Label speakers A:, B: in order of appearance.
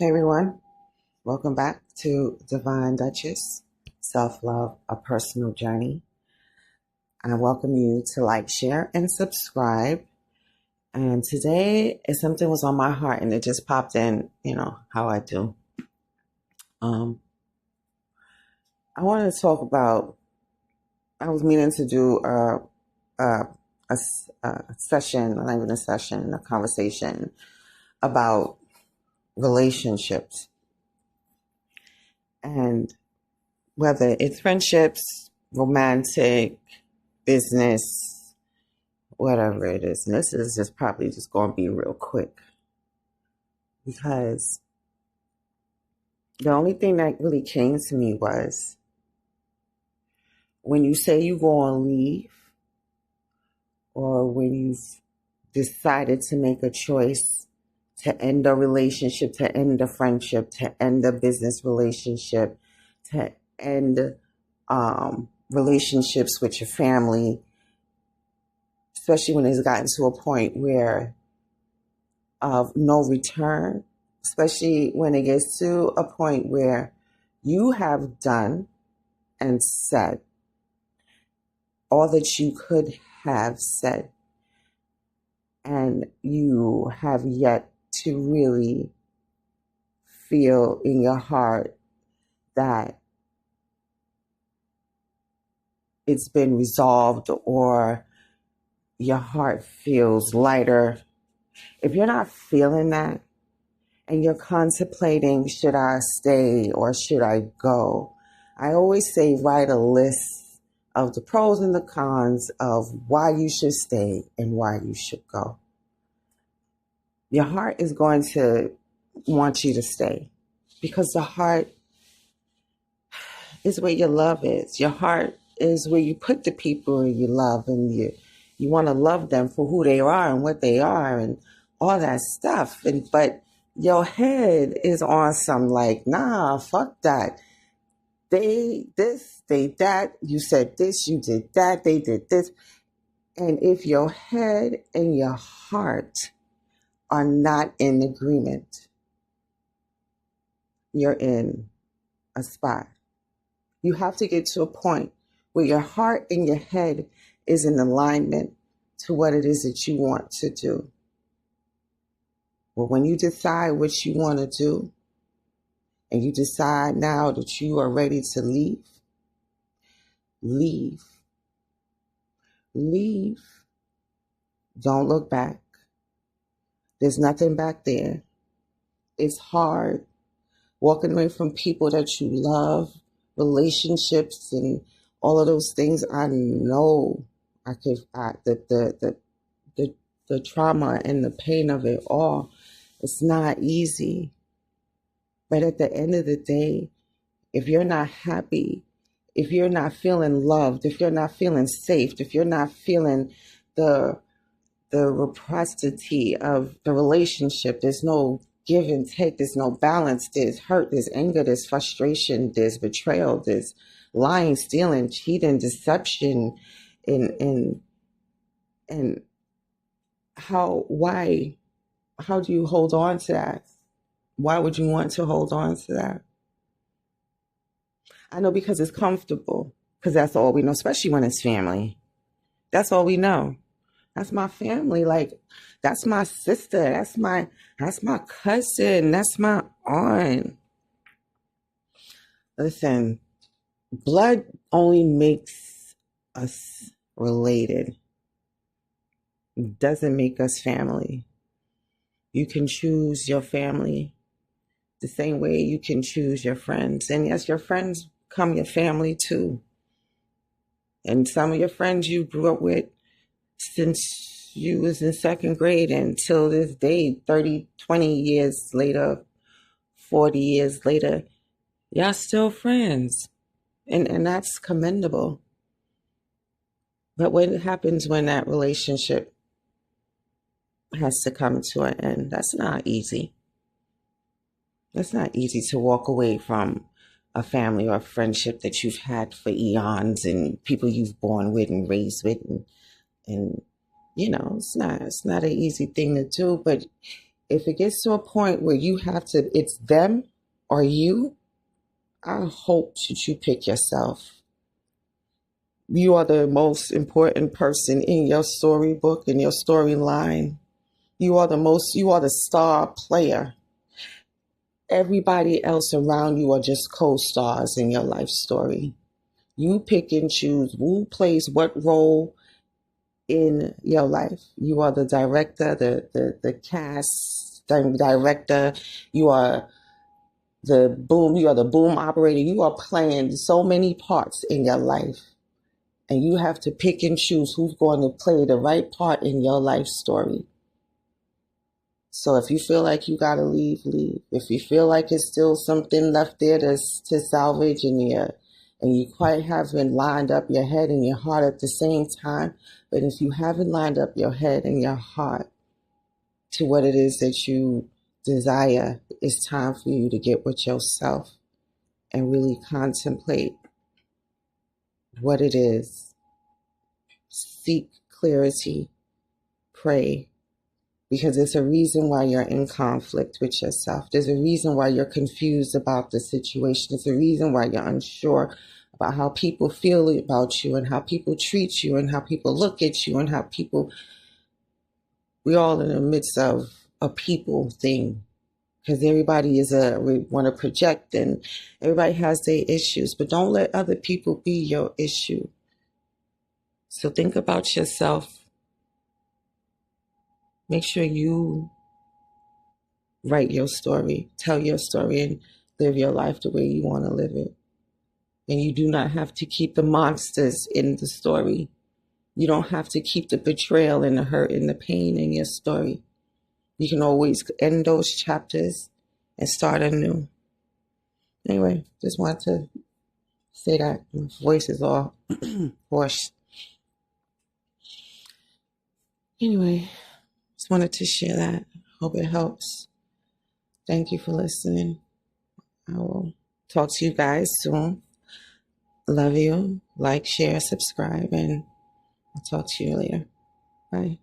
A: Hey everyone, welcome back to Divine Duchess, Self-Love, A Personal Journey. I welcome you to like, share, and subscribe. And today is something was on my heart and it just popped in, how I do. I wanted to talk about, I was meaning to do a session, not even a session, a conversation about relationships. And whether it's friendships, romantic, business, whatever it is. And this is just probably just going to be real quick because the only thing that really came to me was when you say you go on leave or when you've decided to make a choice to end a relationship, to end a friendship, to end a business relationship, to end relationships with your family, especially when it's gotten to a point where of no return, especially when it gets to a point where you have done and said all that you could have said, and you have yet to really feel in your heart that it's been resolved or your heart feels lighter. If you're not feeling that and you're contemplating, should I stay or should I go? I always say write a list of the pros and the cons of why you should stay and why you should go. Your heart is going to want you to stay because the heart is where your love is. Your heart is where you put the people you love, and you want to love them for who they are and what they are and all that stuff. But your head is on some like, nah, fuck that. They this, they that, you said this, you did that, they did this. And if your head and your heart are not in agreement, you're in a spot. You have to get to a point where your heart and your head is in alignment to what it is that you want to do. Well, when you decide what you want to do, and you decide now that you are ready to leave, leave. Leave. Don't look back. There's nothing back there. It's hard walking away from people that you love, relationships, and all of those things. I know the trauma and the pain of it all. It's not easy. But at the end of the day, if you're not happy, if you're not feeling loved, if you're not feeling safe, if you're not feeling the reciprocity of the relationship, there's no give and take, there's no balance, there's hurt, there's anger, there's frustration, there's betrayal, there's lying, stealing, cheating, deception, and how do you hold on to that? Why would you want to hold on to that? I know because it's comfortable, because that's all we know, especially when it's family. That's all we know. That's my family. Like, that's my sister. That's my cousin. That's my aunt. Listen, blood only makes us related. It doesn't make us family. You can choose your family the same way you can choose your friends. And yes, your friends become your family too. And some of your friends you grew up with since you was in second grade until this day, 30, 20 years later, 40 years later, y'all still friends. And that's commendable. But what happens when that relationship has to come to an end? That's not easy. It's not easy to walk away from a family or a friendship that you've had for eons and people you've born with and raised with, and it's not an easy thing to do, but If it gets to a point where you have to, it's them or you, I hope that you pick yourself. You are the most important person in your storybook, in your storyline. You are the star player. Everybody else around you are just co-stars in your life story. You pick and choose who plays what role in your life. You are the director, the cast, the director. You are the boom operator. You are playing so many parts in your life. And you have to pick and choose who's going to play the right part in your life story. So if you feel like you gotta leave, leave. If you feel like it's still something left there to salvage and you quite haven't lined up your head and your heart at the same time, but if you haven't lined up your head and your heart to what it is that you desire, it's time for you to get with yourself and really contemplate what it is. Seek clarity, pray, because there's a reason why you're in conflict with yourself. There's a reason why you're confused about the situation. There's a reason why you're unsure about how people feel about you and how people treat you and how people look at you and how people, we're all in the midst of a people thing, because everybody we want to project and everybody has their issues, but don't let other people be your issue. So think about yourself. Make sure you write your story, tell your story, and live your life the way you want to live it. And you do not have to keep the monsters in the story. You don't have to keep the betrayal and the hurt and the pain in your story. You can always end those chapters and start anew. Anyway, just wanted to say that. My voice is all hoarse. Anyway, just wanted to share that. Hope it helps. Thank you for listening. I will talk to you guys soon. Love you. Like, share, subscribe, and I'll talk to you later. Bye.